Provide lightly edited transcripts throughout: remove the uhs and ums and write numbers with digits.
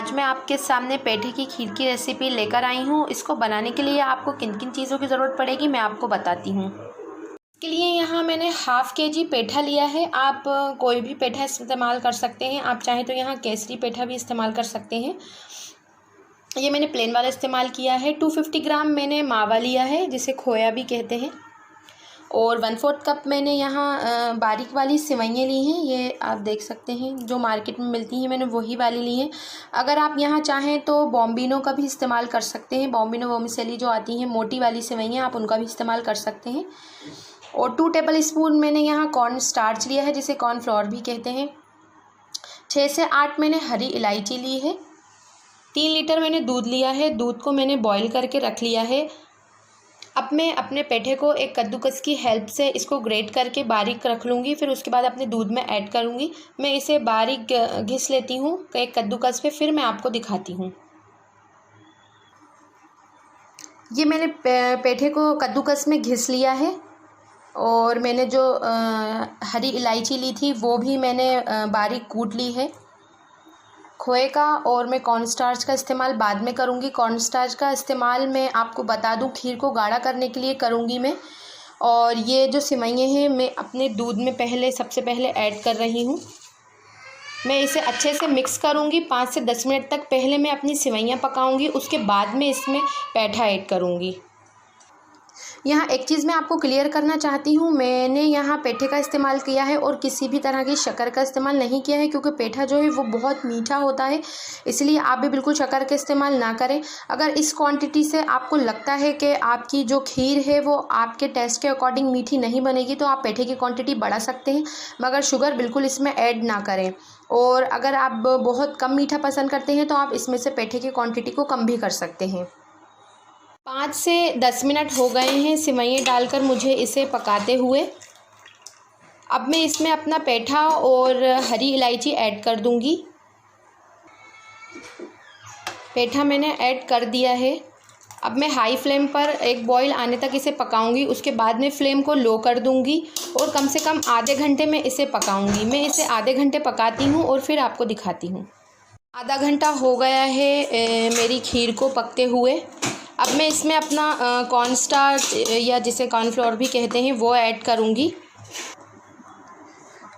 आज मैं आपके सामने पेठे की खीर की रेसिपी लेकर आई हूँ। इसको बनाने के लिए आपको किन किन चीज़ों की ज़रूरत पड़ेगी मैं आपको बताती हूँ। इसके लिए यहाँ मैंने हाफ़ kg पेठा लिया है। आप कोई भी पेठा इस्तेमाल कर सकते हैं। आप चाहें तो यहाँ केसरी पेठा भी इस्तेमाल कर सकते हैं। ये मैंने प्लेन वाला इस्तेमाल किया है। 250 ग्राम मैंने मावा लिया है, जिसे खोया भी कहते हैं। और 1/4 कप मैंने यहाँ बारीक वाली सिवैयाँ ली हैं। ये आप देख सकते हैं, जो मार्केट में मिलती हैं मैंने वही वाली ली हैं। अगर आप यहाँ चाहें तो बॉम्बिनो का भी इस्तेमाल कर सकते हैं। बॉम्बिनो वर्मिसेली जो आती हैं मोटी वाली सिवैयाँ, आप उनका भी इस्तेमाल कर सकते हैं। और 2 टेबल स्पून मैंने यहाँ कॉर्न स्टार्च लिया है, जिसे कॉर्न फ्लोर भी कहते हैं। 6 से 8 मैंने हरी इलायची ली है। 3 लीटर मैंने दूध लिया है। दूध को मैंने बॉईल करके रख लिया है। अब मैं अपने पेठे को एक कद्दूकस की हेल्प से इसको ग्रेट करके बारीक रख लूँगी। फिर उसके बाद अपने दूध में ऐड करूँगी। मैं इसे बारीक घिस लेती हूँ एक कद्दूकस पे, फिर मैं आपको दिखाती हूँ। ये मैंने पेठे को कद्दूकस में घिस लिया है। और मैंने जो हरी इलायची ली थी वो भी मैंने बारीक कूट ली है। खोए का और मैं कॉर्न स्टार्च का इस्तेमाल बाद में करूँगी। कॉर्न स्टार्च का इस्तेमाल मैं आपको बता दूँ खीर को गाढ़ा करने के लिए करूँगी मैं। और ये जो सिवैयाँ हैं मैं अपने दूध में सबसे पहले ऐड कर रही हूँ। मैं इसे अच्छे से मिक्स करूँगी। 5 से 10 मिनट तक पहले मैं अपनी सिवैयाँ पकाऊँगी, उसके बाद में इसमें पेठा ऐड करूँगी। यहाँ एक चीज़ मैं आपको क्लियर करना चाहती हूँ, मैंने यहाँ पेठे का इस्तेमाल किया है और किसी भी तरह की शक्कर का इस्तेमाल नहीं किया है, क्योंकि पेठा जो है वो बहुत मीठा होता है। इसलिए आप भी बिल्कुल शक्कर का इस्तेमाल ना करें। अगर इस क्वांटिटी से आपको लगता है कि आपकी जो खीर है वो आपके टेस्ट के अकॉर्डिंग मीठी नहीं बनेगी, तो आप पेठे की क्वान्टिटी बढ़ा सकते हैं, मगर शुगर बिल्कुल इसमें ऐड ना करें। और अगर आप बहुत कम मीठा पसंद करते हैं तो आप इसमें से पेठे की क्वान्टिटी को कम भी कर सकते हैं। 5 से 10 मिनट हो गए हैं सिवैयाँ डालकर मुझे इसे पकाते हुए। अब मैं इसमें अपना पेठा और हरी इलायची ऐड कर दूंगी। पेठा मैंने ऐड कर दिया है। अब मैं हाई फ्लेम पर एक बॉईल आने तक इसे पकाऊंगी। उसके बाद में फ्लेम को लो कर दूंगी और कम से कम आधे घंटे में इसे पकाऊंगी। मैं इसे आधे घंटे पकाती हूँ और फिर आपको दिखाती हूँ। आधा घंटा हो गया है मेरी खीर को पकते हुए। अब मैं इसमें अपना कॉर्न स्टार्च या जिसे कॉर्नफ्लोर भी कहते हैं वो ऐड करूँगी।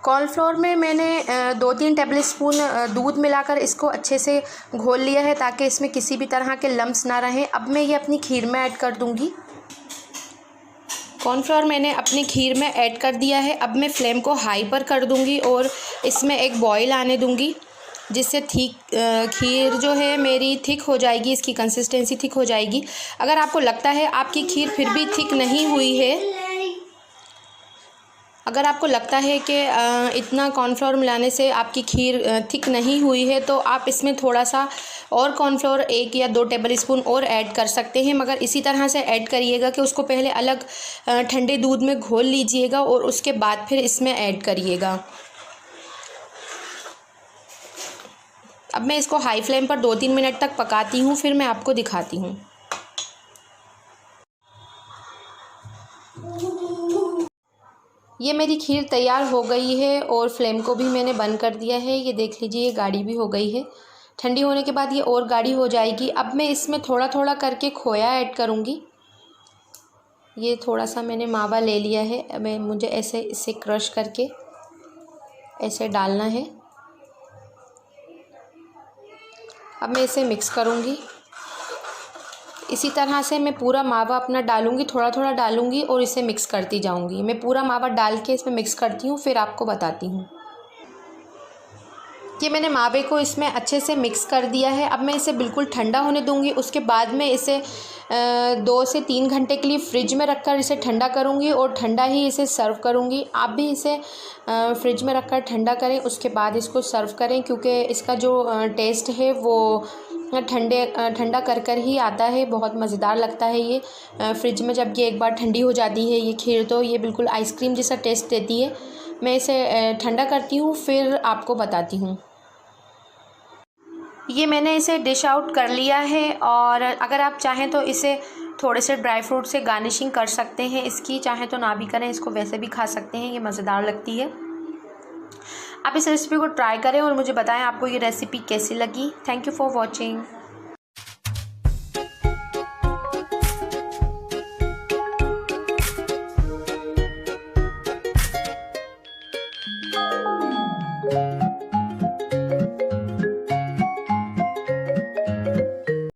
कॉर्नफ्लोर में मैंने 2-3 टेबल स्पून दूध मिलाकर इसको अच्छे से घोल लिया है, ताकि इसमें किसी भी तरह के लम्स ना रहें। अब मैं ये अपनी खीर में ऐड कर दूँगी। कॉर्नफ्लोर मैंने अपनी खीर में ऐड कर दिया है। अब मैं फ्लेम को हाई पर कर दूँगी और इसमें एक बॉईल आने दूँगी, जिससे खीर जो है मेरी थिक हो जाएगी, इसकी कंसिस्टेंसी थिक हो जाएगी। अगर आपको लगता है आपकी खीर फिर भी थिक नहीं हुई है, अगर आपको लगता है कि इतना कॉर्नफ्लोर मिलाने से आपकी खीर थिक नहीं हुई है, तो आप इसमें थोड़ा सा और कॉर्नफ्लोर 1 या 2 टेबल स्पून और ऐड कर सकते हैं। मगर इसी तरह से ऐड करिएगा कि उसको पहले अलग ठंडे दूध में घोल लीजिएगा और उसके बाद फिर इसमें ऐड करिएगा। अब मैं इसको हाई फ्लेम पर 2-3 मिनट तक पकाती हूँ, फिर मैं आपको दिखाती हूँ। ये मेरी खीर तैयार हो गई है और फ्लेम को भी मैंने बंद कर दिया है। ये देख लीजिए, ये गाढ़ी भी हो गई है। ठंडी होने के बाद ये और गाढ़ी हो जाएगी। अब मैं इसमें थोड़ा थोड़ा करके खोया ऐड करूँगी। ये थोड़ा सा मैंने मावा ले लिया है। अब मुझे ऐसे इसे क्रश करके ऐसे डालना है। अब मैं इसे मिक्स करूँगी। इसी तरह से मैं पूरा मावा अपना डालूँगी, थोड़ा थोड़ा डालूँगी और इसे मिक्स करती जाऊँगी। मैं पूरा मावा डाल के इसमें मिक्स करती हूँ, फिर आपको बताती हूँ। ये मैंने मावे को इसमें अच्छे से मिक्स कर दिया है। अब मैं इसे बिल्कुल ठंडा होने दूँगी। उसके बाद में इसे 2 से 3 घंटे के लिए फ्रिज में रखकर इसे ठंडा करूँगी और ठंडा ही इसे सर्व करूँगी। आप भी इसे फ्रिज में रखकर ठंडा करें, उसके बाद इसको सर्व करें, क्योंकि इसका जो टेस्ट है वो ठंडा कर ही आता है। बहुत मज़ेदार लगता है ये फ्रिज में। जब ये एक बार ठंडी हो जाती है ये खीर, तो ये बिल्कुल आइसक्रीम जैसा टेस्ट देती है। मैं इसे ठंडा करती हूँ, फिर आपको बताती हूँ। ये मैंने इसे डिश आउट कर लिया है और अगर आप चाहें तो इसे थोड़े से ड्राई फ्रूट से गार्निशिंग कर सकते हैं। इसकी चाहें तो ना भी करें, इसको वैसे भी खा सकते हैं, ये मज़ेदार लगती है। आप इस रेसिपी को ट्राई करें और मुझे बताएं आपको ये रेसिपी कैसी लगी। Thank you for watching.